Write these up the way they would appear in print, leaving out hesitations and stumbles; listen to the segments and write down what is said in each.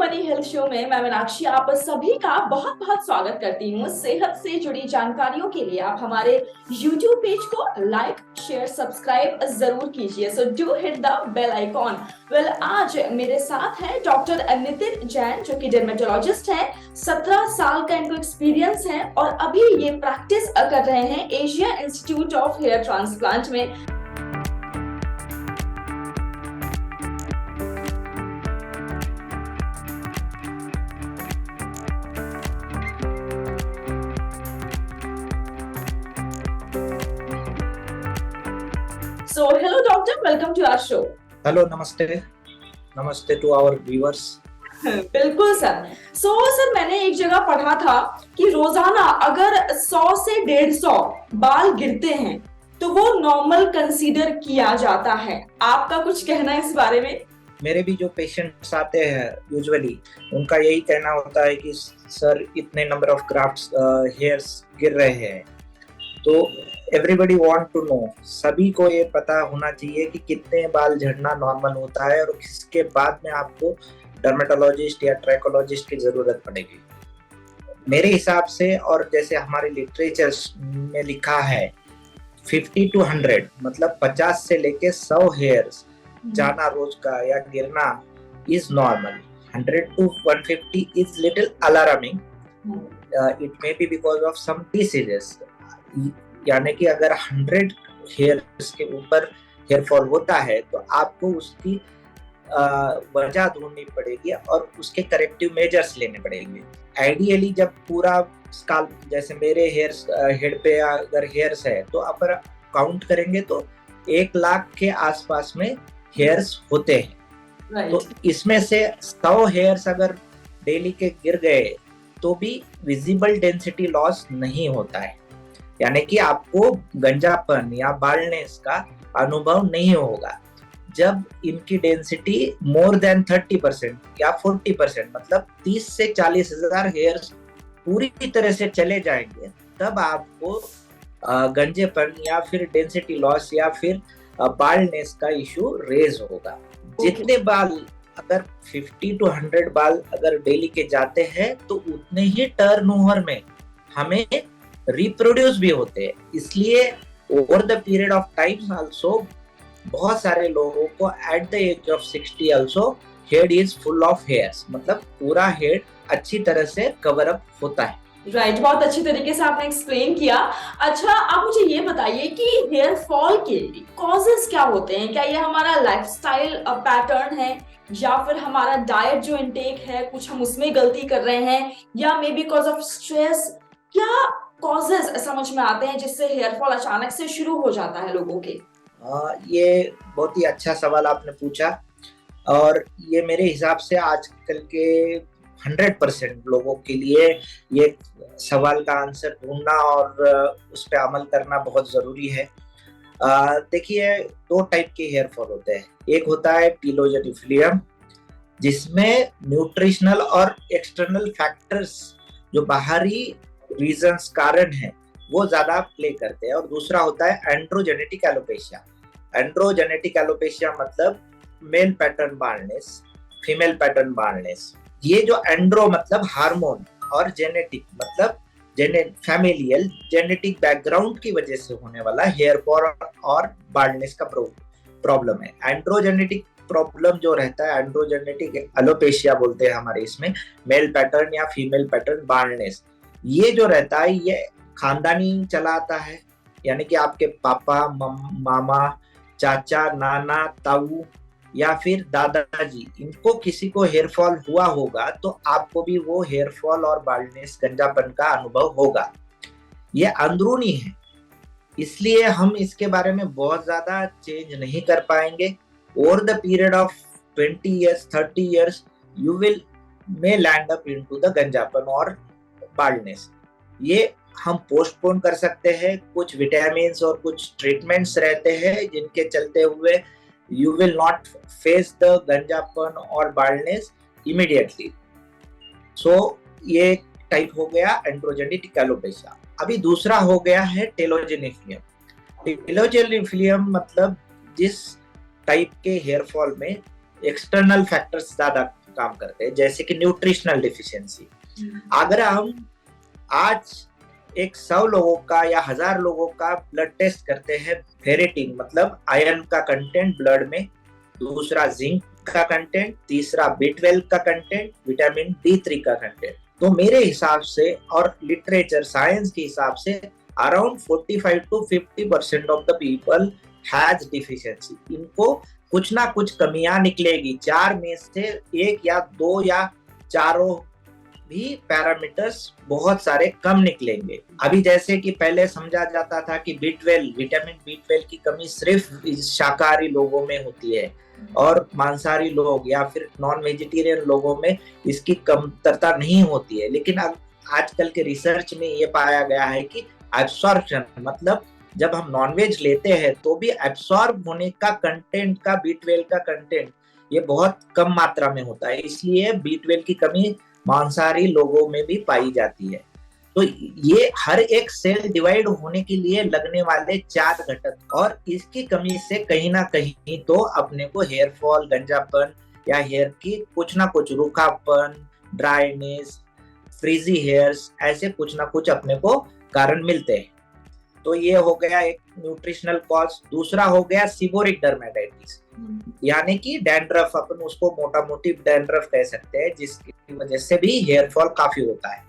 Money health show में मैं मीनाक्षी आप सभी का बहुत बहुत स्वागत करती हूँ। सेहत से जुड़ी जानकारियों के लिए आप हमारे YouTube पेज को लाइक शेयर सब्सक्राइब जरूर कीजिए। So do hit the bell icon. Well, आज मेरे साथ है डॉक्टर नितिन जैन जो कि डर्मेटोलॉजिस्ट हैं। 17 साल का इनको एक्सपीरियंस है और अभी ये प्रैक्टिस कर रहे हैं Asia Institute of Hair Transplant में। So, hello doctor, welcome to our show. Hello, नमस्ते। नमस्ते टू आवर व्यूअर्स। बिल्कुल सर। सर मैंने एक जगह पढ़ा था कि रोजाना अगर 100 से 150 बाल गिरते हैं तो वो नॉर्मल कंसीडर किया जाता है। आपका कुछ कहना है इस बारे में? मेरे भी जो पेशेंट्स आते हैं यूजुअली उनका यही कहना होता है कि सर इतने नंबर ऑफ ग्राफ्ट्स हेयर्स गिर रहे हैं। तो एवरीबडी वांट टू नो, सभी को ये पता होना चाहिए कि कितने बाल झड़ना नॉर्मल होता है और किसके बाद में आपको डर्मेटोलॉजिस्ट या ट्रैकोलॉजिस्ट की जरूरत पड़ेगी। मेरे हिसाब से, और जैसे हमारे लिटरेचर में लिखा है, 50 to 100 मतलब 50 से लेके 100 हेयर्स जाना रोज का या गिरना is normal. 100 to 150 is little alarming. It may be because of some diseases. यानी कि अगर 100 हेयर्स के ऊपर हेयर फॉल होता है तो आपको उसकी वजह ढूंढनी पड़ेगी और उसके करेक्टिव मेजर्स लेने पड़ेंगे। आइडियली जब पूरा स्काल्प, जैसे मेरे हेयर्स हेड पे अगर हेयर्स है तो अगर काउंट करेंगे तो 1 लाख के आसपास में हेयर्स होते हैं। तो इसमें से 100 हेयर्स अगर डेली के गिर गए तो भी विजिबल डेंसिटी लॉस नहीं होता है। यानी कि आपको गंजापन या बाल्डनेस का अनुभव नहीं होगा। जब इनकी डेंसिटी मोर देन 30% या 40% मतलब 30 से 40 हजार हेयर्स पूरी तरह से चले जाएंगे, तब आपको गंजेपन या फिर डेंसिटी लॉस या फिर बाल्डनेस का इशू रेज होगा। जितने बाल, अगर 50 to 100 बाल अगर डेली के जाते हैं तो उतने ही टर्नओवर में हमें रिप्रोड्यूस भी होते हैं। इसलिए over the period of time also बहुत सारे लोगों को at the age of 60 also head is full of hairs, मतलब पूरा हेड अच्छी तरह से कवर अप होता है। राइट, बहुत अच्छी तरीके से आपने एक्सप्लेन किया। अच्छा, आप मुझे ये बताइए कि हेयर फॉल के कॉजेस क्या होते हैं? क्या ये हमारा लाइफस्टाइल पैटर्न है या फिर हमारा डाइट जो इनटेक है कुछ हम उसमें गलती कर रहे हैं, या मे बी बिकॉज ऑफ स्ट्रेस? क्या कॉजेस समझ में आते हैं जिससे हेयर फॉल अचानक से शुरू हो जाता है लोगों के? ये बहुत ही अच्छा सवाल आपने पूछा और ये मेरे हिसाब से आजकल के 100% लोगों के लिए ये सवाल का आंसर ढूंढना और उस पर अमल करना बहुत जरूरी है। देखिए, 2 टाइप के हेयर फॉल होते हैं। एक होता है पिलोजेनिफिलियम, जिसमें न्यूट्रिशनल और एक्सटर्नल फैक्टर्स जो बाहरी रीजंस कारण है वो ज्यादा प्ले करते हैं, और दूसरा होता है एंड्रोजेनेटिक एलोपेशिया। एंड्रोजेनेटिक एलोपेशिया मतलब male pattern baldness, female pattern baldness. ये जो एंड्रो मतलब हार्मोन और जेनेटिक मतलब फैमिलियल जेनेटिक बैकग्राउंड की वजह से होने वाला हेयर फॉल और बाल्डनेस का प्रॉब्लम है। एंड्रोजेनेटिक प्रॉब्लम जो रहता है, एंड्रोजेनेटिक एलोपेशिया बोलते हैं हमारे इसमें, मेल पैटर्न या फीमेल पैटर्न बाल्डनेस, ये जो रहता है ये खानदानी चला आता है। यानी कि आपके पापा, मामा, चाचा, नाना, ताऊ या फिर दादाजी, इनको किसी को हेयर फॉल हुआ होगा तो आपको भी वो हेयर फॉल और बाल्डनेस, गंजापन का अनुभव होगा। ये अंदरूनी है, इसलिए हम इसके बारे में बहुत ज्यादा चेंज नहीं कर पाएंगे। Over the period of 20 years, 30 years, you will may land up into the गंजापन और बाल्डनेस। ये हम पोस्टपोन कर सकते हैं। कुछ विटामिन और कुछ ट्रीटमेंट्स रहते हैं जिनके चलते हुए you will not face the गंजापन और बाल्डनेस इमीडिएटली। सो ये टाइप हो गया एंड्रोजेनेटिक एलोपेशिया। अभी दूसरा हो गया है टेलोजेनिफिलियम। टेलोजेनिफिलियम मतलब जिस टाइप के हेयर फॉल में एक्सटर्नल फैक्टर्स ज्यादा काम करते हैं, जैसे कि न्यूट्रिशनल डिफिशियंसी। अगर हम आज 100 लोगों का या 1000 लोगों का ब्लड टेस्ट करते हैं, फेरेटिन मतलब आयरन का कंटेंट ब्लड में, दूसरा जिंक का कंटेंट, तीसरा B12 का कंटेंट, विटामिन D3 का कंटेंट, तो मेरे हिसाब से और लिटरेचर साइंस के हिसाब से around 45 to 50% of the people has deficiency. इनको कुछ ना कुछ कमियां निकलेगी, 4 में से 1 या 2 या चारों भी पैरामीटर्स बहुत सारे कम निकलेंगे। अभी जैसे कि पहले समझा जाता था कि B12 विटामिन B12 की कमी सिर्फ शाकाहारी लोगों में होती है और मांसाहारी लोग या फिर नॉन वेजिटेरियन लोगों में इसकी कमतरता नहीं होती है, लेकिन अब आजकल के रिसर्च में ये पाया गया है कि एब्सॉर्प्शन मतलब जब हम नॉनवेज लेते हैं तो भी एब्सॉर्ब होने का कंटेंट का B12 का कंटेंट ये बहुत कम मात्रा में होता है, इसलिए B12 की कमी मांसाहारी लोगों में भी पाई जाती है। तो ये हर एक सेल डिवाइड होने के लिए लगने वाले 4 घटक, और इसकी कमी से कहीं ना कहीं तो अपने को हेयर फॉल, गंजापन या हेयर की कुछ ना कुछ रूखापन, ड्राइनेस, फ्रीजी हेयर्स, ऐसे कुछ ना कुछ अपने को कारण मिलते हैं। तो ये हो गया एक न्यूट्रिशनल कॉज। दूसरा हो गया सीबोरिक डर्मेटाइटिस, यानी कि डैंड्रफ, अपन उसको मोटा मोटी डैंड्रफ कह सकते हैं, जिसकी वजह से भी हेयर फॉल काफी होता है।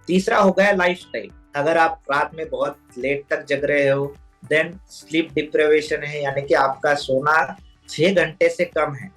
तीसरा हो गया लाइफस्टाइल। अगर आप रात में बहुत लेट तक जग रहे हो, देन स्लीप डिप्रिवेशन है, यानी कि आपका सोना 6 घंटे से कम है।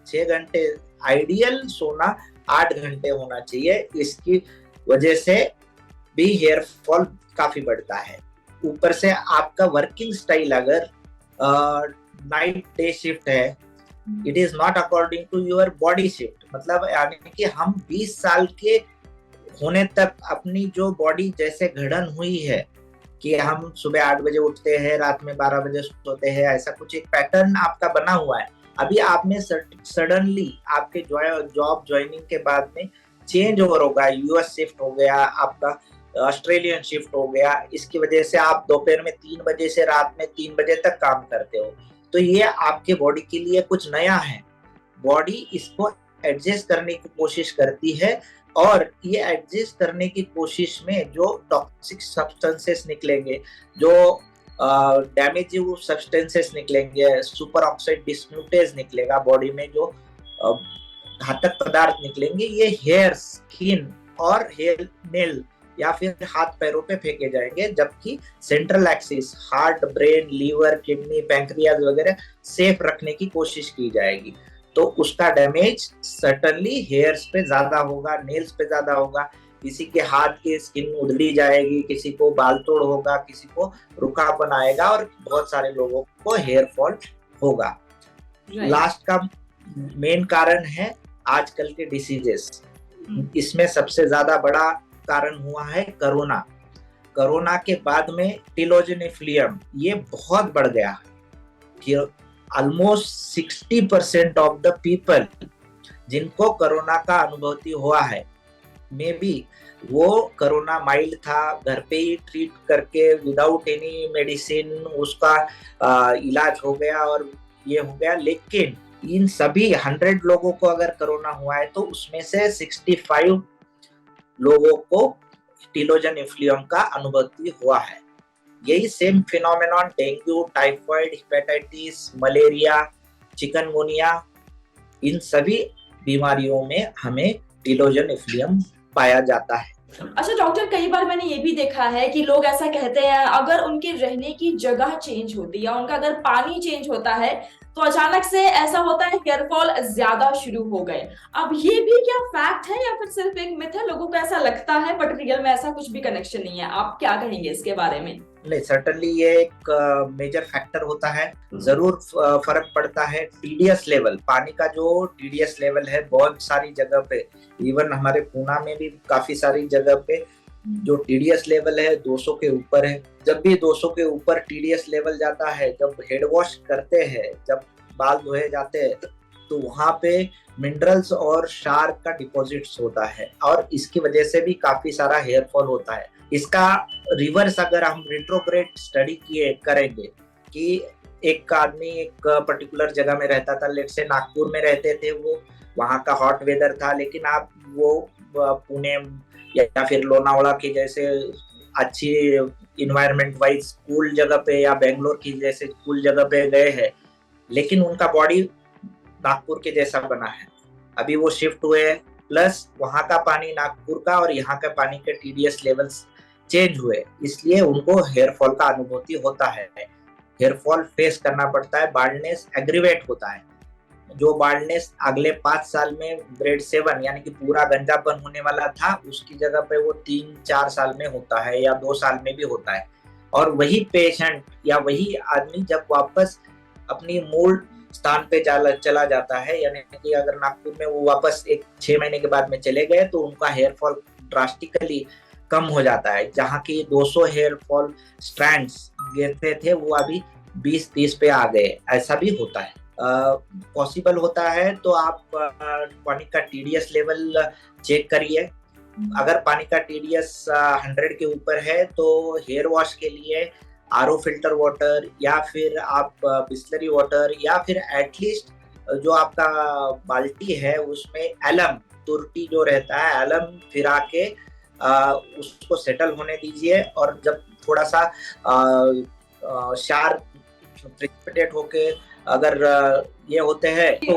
6 घंटे, आइडियल सोना 8 घंटे होना चाहिए। इसकी वजह से भी हेयर फॉल काफी बढ़ता है। ऊपर से आपका वर्किंग स्टाइल अगर नाइट डे शिफ्ट है, it is not according to your body shift, मतलब यानी कि हम 20 साल के होने तक अपनी जो बॉडी जैसे घड़न हुई है कि हम सुबह 8 बजे उठते हैं, रात में 12 बजे सोते हैं, ऐसा कुछ एक पैटर्न आपका बना हुआ है। अभी आपने सडनली आपके जॉब ज्वाइनिंग के बाद में चेंज ओवर होगा, यूएस शिफ्ट हो गया, आपका ऑस्ट्रेलियन शिफ्ट हो गया, इसकी वजह से आप दोपहर में 3 बजे से रात में 3 बजे तक काम करते हो, तो ये आपके बॉडी के लिए कुछ नया है। बॉडी इसको एडजस्ट करने की कोशिश करती है, और ये एडजस्ट करने की कोशिश में जो टॉक्सिक सब्सटेंसेस निकलेंगे, जो डैमेजिव सब्सटेंसेस निकलेंगे, सुपर ऑक्साइड डिस्म्यूटेज निकलेगा बॉडी में, जो घातक पदार्थ निकलेंगे, ये हेयर, स्किन और हेयर नेल या फिर हाथ पैरों पे फेंके जाएंगे, जबकि central axis, heart, brain, liver, kidney, pancreas वगैरह सेफ रखने की कोशिश की जाएगी। तो उसका डैमेज सर्टेनली हेयर्स पे ज्यादा होगा, नेल्स पे ज्यादा होगा। किसी के हाथ की स्किन उधड़ी जाएगी, किसी को बाल तोड़ होगा, किसी को रुखापन आएगा, और बहुत सारे लोगों को हेयर फॉल होगा। लास्ट का मेन कारण है आजकल के डिसीजेस। इसमें सबसे ज्यादा बड़ा कारण हुआ है कोरोना। कोरोना के बाद में टिलोजेनेफ्लियम ये बहुत बढ़ गया कि ऑलमोस्ट 60% ऑफ द पीपल जिनको कोरोना का अनुभूति हुआ है, मे बी वो कोरोना माइल्ड था, घर पे ही ट्रीट करके विदाउट एनी मेडिसिन उसका इलाज हो गया और ये हो गया। लेकिन इन सभी 100 लोगों को अगर कोरोना हुआ है तो उसमें से 65 लोगों को टिलोजेनेफ्लियम का अनुभूति हुआ है। यही same phenomenon dengue, typhoid, hepatitis, malaria, chikungunya, इन सभी बीमारियों में हमें टिलोजेनेफ्लियम पाया जाता है। अच्छा डॉक्टर, कई बार मैंने ये भी देखा है कि लोग ऐसा कहते हैं अगर उनके रहने की जगह चेंज होती है या उनका अगर पानी चेंज होता है तो अचानक से ऐसा होता है हेयर फॉल ज्यादा शुरू हो गए। अब ये भी क्या फैक्ट है या फिर सिर्फ एक मिथ है? लोगों को ऐसा लगता है बट रियल में ऐसा कुछ भी कनेक्शन नहीं है। आप क्या कहेंगे इसके बारे में? नहीं, सर्टेनली ये एक मेजर फैक्टर होता है, जरूर फर्क पड़ता है। टीडीएस लेवल, पानी का जो टीडीएस लेवल है बहुत सारी जगह पे, इवन हमारे पूना में भी काफी सारी जगह पे जो टीडीएस लेवल है 200 के ऊपर है। जब भी 200 के ऊपर टीडीएस लेवल जाता है, जब हेड वॉश करते हैं, जब बाल धोए जाते हैं, तो वहां पे मिनरल्स और शार्क का डिपॉजिट्स होता है, और इसकी वजह से भी काफी सारा हेयर फॉल होता है। इसका रिवर्स अगर हम रिट्रोग्रेड स्टडी करेंगे कि एक आदमी एक पर्टिकुलर जगह में रहता था, लेट से नागपुर में रहते थे वो, वहाँ का हॉट वेदर था, लेकिन आप वो पुणे या फिर लोनावला की जैसे अच्छी इन्वायरमेंट वाइज कूल जगह पे या बेंगलोर की जैसे कूल जगह पे गए हैं, लेकिन उनका बॉडी नागपुर के जैसा बना है। अभी वो शिफ्ट हुए, प्लस वहां का पानी नागपुर का और यहाँ का पानी के टीडीएस लेवल्स चेंज हुए, इसलिए उनको हेयर फॉल का अनुभूति होता है, हेयर फॉल फेस करना पड़ता है, बाल्डनेस एग्रीवेट होता है। जो बाल्डनेस अगले 5 साल में ग्रेड 7 यानी कि पूरा गंजापन होने वाला था, उसकी जगह पे वो 3-4 साल में होता है या 2 साल में भी होता है। और वही पेशेंट या वही आदमी जब वापस अपनी मूल स्थान पे चला जाता है, यानी कि अगर नागपुर में वो वापस 6 महीने के बाद में चले गए तो उनका हेयर फॉल ड्रास्टिकली कम हो जाता है। जहाँ की 200 हेयर फॉल स्ट्रैंड्स गिरते थे वो अभी 20-30 पे आ गए, ऐसा भी होता है। पॉसिबल होता है तो आप पानी का टीडीएस लेवल चेक करिए। अगर पानी का टीडीएस 100 के ऊपर है तो हेयर वॉश के लिए आरओ फिल्टर वाटर या फिर आप बिस्लरी वाटर या फिर एटलीस्ट जो आपका बाल्टी है उसमें एलम तुरटी जो रहता है एलम फिरा के उसको सेटल होने दीजिए, और जब थोड़ा सा शार्प प्रेसिपिटेट होके अगर ये होते हैं तो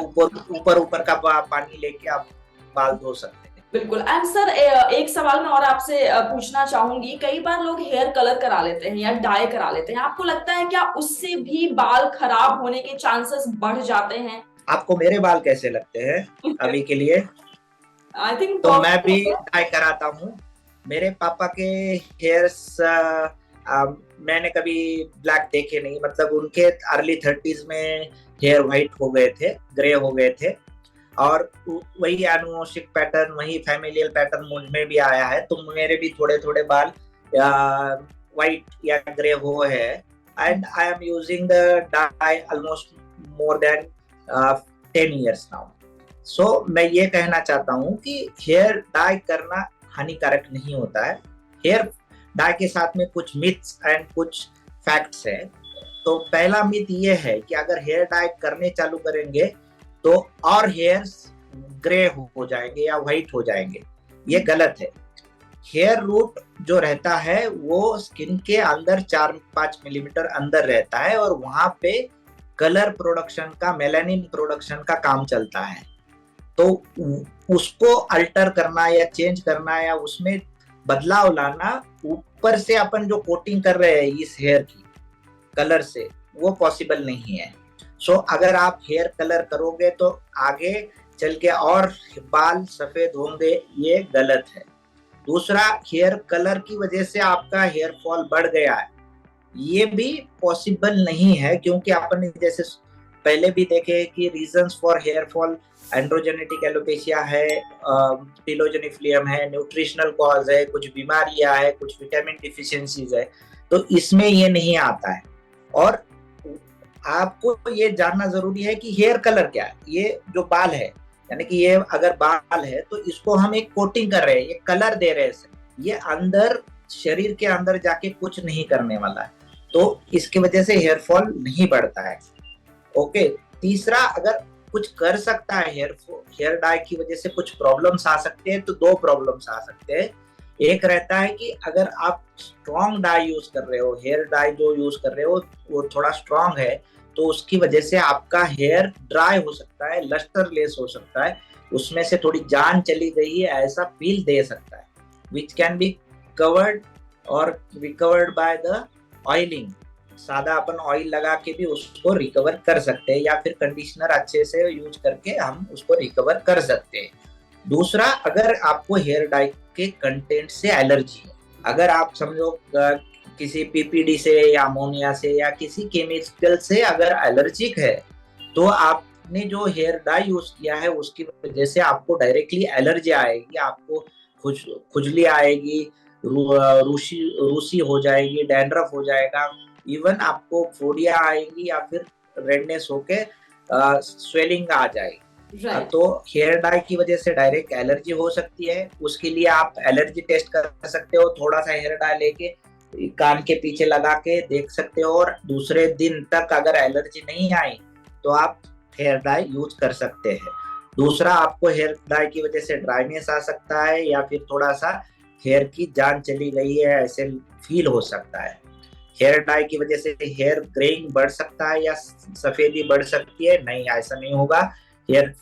ऊपर का पानी लेके आप बाल धो सकते हैं। बिल्कुल। एंड सर एक सवाल मैं और आपसे पूछना चाहूंगी, कई बार लोग हेयर कलर करा लेते हैं या डाई करा लेते हैं, आपको लगता है क्या उससे भी बाल खराब होने के चांसेस बढ़ जाते हैं? आपको मेरे बाल कैसे लगते हैं अभी के लिए? आई थिंक तो मैं भी डाई कराता हूँ। मेरे पापा के हेयर्स मैंने कभी ब्लैक देखे नहीं, मतलब उनके अर्ली 30s में हेयर व्हाइट हो गए थे, ग्रे हो गए थे, और वही आनुवंशिक पैटर्न, वही फैमिलियल पैटर्न मुझ में भी आया है, तो मेरे भी थोड़े थोड़े बाल व्हाइट या ग्रे हुए हैं। And I am using the dye almost more than 10 years now. So मैं ये कहना चाहता हूँ कि हेयर डाई करना हानिकारक नहीं होता है। हेयर डाई के साथ में कुछ मिथ्स एंड कुछ फैक्ट्स है। तो पहला मिथ ये है कि अगर हेयर डाई करने चालू करेंगे तो और हेयर्स ग्रे हो जाएंगे या व्हाइट हो जाएंगे, ये गलत है। हेयर रूट जो रहता है वो स्किन के अंदर 4-5 मिलीमीटर अंदर रहता है, और वहां पे कलर प्रोडक्शन का, मेलानिन प्रोडक्शन का काम चलता है। तो उसको अल्टर करना या चेंज करना या उसमें बदलाव लाना, ऊपर से अपन जो कोटिंग कर रहे हैं इस हेयर की कलर से, वो पॉसिबल नहीं है। सो अगर आप हेयर कलर करोगे तो आगे चल के और बाल सफेद होंगे, ये गलत है। दूसरा, हेयर कलर की वजह से आपका हेयर फॉल बढ़ गया है, ये भी पॉसिबल नहीं है, क्योंकि अपन ने जैसे पहले भी देखे कि reasons for hair fall androgenetic alopecia है, टिलोजेनिफ्लियम है, न्यूट्रिशनल कॉज है, कुछ बीमारियां है, कुछ विटामिन डिफिशियंसीज है, तो इसमें ये नहीं आता है। और आपको ये जानना जरूरी है कि हेयर कलर क्या है। ये जो बाल है, यानी कि ये अगर बाल है तो इसको हम एक कोटिंग कर रहे हैं, ये कलर दे रहे हैं, ये अंदर शरीर के अंदर जाके कुछ नहीं करने वाला है, तो इसकी वजह से हेयर फॉल नहीं बढ़ता है। ओके। तीसरा, अगर कुछ कर सकता है हेयर डाई की वजह से कुछ प्रॉब्लम्स आ सकते हैं, तो 2 प्रॉब्लम्स आ सकते हैं। एक रहता है कि अगर आप स्ट्रॉन्ग डाई यूज कर रहे हो, हेयर डाई जो यूज कर रहे हो वो थोड़ा स्ट्रॉन्ग है, तो उसकी वजह से आपका हेयर ड्राई हो सकता है, लस्टरलेस हो सकता है, उसमें से थोड़ी जान चली गई है ऐसा फील दे सकता है, विच कैन बी कवर्ड और रिकवर्ड बाय द ऑयलिंग। सादा अपन ऑयल लगा के भी उसको रिकवर कर सकते हैं, या फिर कंडीशनर अच्छे से यूज करके हम उसको रिकवर कर सकते हैं। दूसरा, अगर आपको हेयर डाई के कंटेंट से एलर्जी है, अगर आप समझो किसी पीपीडी से या अमोनिया से या किसी केमिकल से अगर एलर्जिक है, तो आपने जो हेयर डाई यूज किया है उसकी वजह से आपको डायरेक्टली एलर्जी आएगी, आपको खुजली आएगी, रूसी हो जाएगी, डैंड्रफ हो जाएगा, इवन आपको फोड़िया आएगी या फिर रेडनेस होके स्वेलिंग आ जाएगी। तो हेयर डाई की वजह से डायरेक्ट एलर्जी हो सकती है। उसके लिए आप एलर्जी टेस्ट कर सकते हो, थोड़ा सा हेयर डाई लेके कान के पीछे लगा के देख सकते हो, और दूसरे दिन तक अगर एलर्जी नहीं आई तो आप हेयर डाई यूज कर सकते हैं। दूसरा, आपको हेयर डाई की वजह से ड्राइनेस आ सकता है, या फिर थोड़ा सा हेयर की जान चली गई है ऐसे फील हो सकता है। हेयर डाई की वजह से हेयर ग्रेइंग बढ़ सकता है या सफेदी बढ़ सकती है, नहीं ऐसा नहीं होगा। हेयर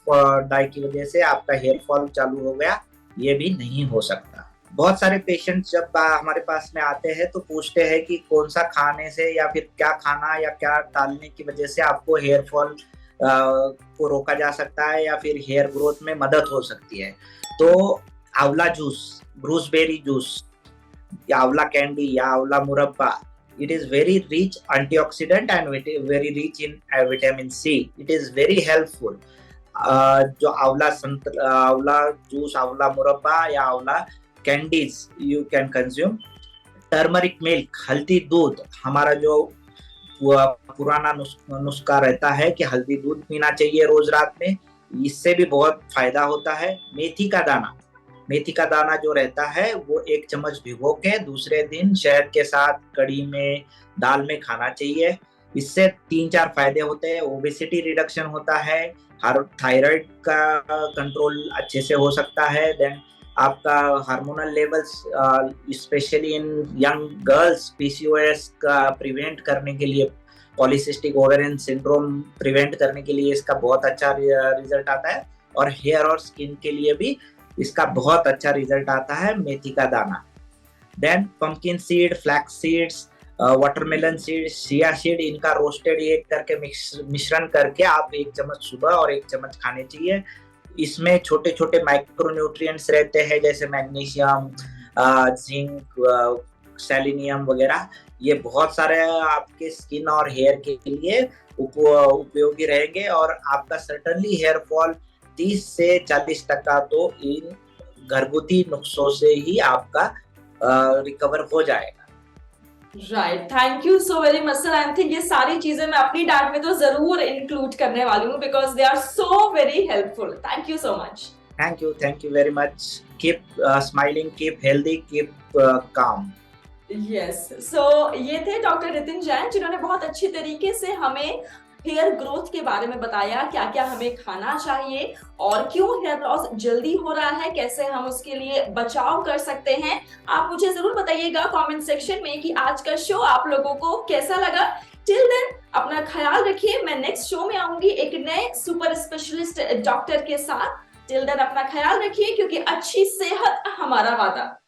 डाई की वजह से आपका हेयर फॉल चालू हो गया, ये भी नहीं हो सकता। बहुत सारे पेशेंट्स जब हमारे पास में आते हैं तो पूछते हैं कि कौन सा खाने से या फिर क्या खाना या क्या डालने की वजह से आपको हेयर फॉल को रोका जा सकता है या फिर हेयर ग्रोथ में मदद हो सकती है। तो आंवला जूस, ब्रूसबेरी जूस, या आंवला कैंडी या आंवला मुरब्बा, it is very rich antioxidant and very rich in vitamin C. It is very helpful. जो आंवला जूस, आंवला मुरब्बा या आंवला candies you can consume. Turmeric milk, हल्दी दूध, हमारा जो पुराना नुस्खा रहता है कि हल्दी दूध पीना चाहिए रोज रात में, इससे भी बहुत फायदा होता है। मेथी का दाना, मेथी का दाना जो रहता है वो 1 चम्मच भिगो के दूसरे दिन शहद के साथ कढ़ी में, दाल में खाना चाहिए। इससे 3-4 फायदे होते हैं। ओबेसिटी रिडक्शन होता है, थायराइड का कंट्रोल अच्छे से हो सकता है। देन आपका hormonal levels, specially in young girls, PCOS का प्रिवेंट करने के लिए, पॉलीसिस्टिक ओवेरियन सिंड्रोम प्रिवेंट करने के लिए इसका बहुत अच्छा रिजल्ट आता है। और हेयर और स्किन के लिए भी इसका बहुत अच्छा रिजल्ट आता है मेथी का दाना। Then pumpkin seed, flax seeds, watermelon seed, chia seed, इनका रोस्टेड एक करके मिश्रण करके आप 1 चम्मच सुबह और 1 चम्मच खाने चाहिए। इसमें छोटे छोटे माइक्रोन्यूट्रिएंट्स रहते हैं, जैसे मैग्नीशियम, जिंक, सेलेनियम वगैरह। ये बहुत सारे आपके स्किन और हेयर के लिए उपयोगी रहेंगे, और आपका सर्टनली हेयर फॉल 30 से 40% तो इन घरगुती नुस्खों से ही आपका रिकवर हो जाएगा। Right, thank you so very much sir. I think ये सारी चीजें मैं अपनी डाइट में तो जरूर इंक्लूड करने वाली हूँ, because they are so very helpful. Thank you so much. Thank you very much. Keep smiling, keep healthy, keep calm. Yes, so ये थे डॉक्टर नितिन जैन, जिन्होंने बहुत अच्छी तरीके से हमें हेयर ग्रोथ के बारे में बताया, क्या क्या हमें खाना चाहिए और क्यों हेयर लॉस जल्दी हो रहा है, कैसे हम उसके लिए बचाव कर सकते हैं। आप मुझे जरूर बताइएगा कमेंट सेक्शन में कि आज का शो आप लोगों को कैसा लगा। टिल देन अपना ख्याल रखिए, मैं नेक्स्ट शो में आऊंगी एक नए सुपर स्पेशलिस्ट डॉक्टर के साथ। टिल देन अपना ख्याल रखिए, क्योंकि अच्छी सेहत हमारा वादा।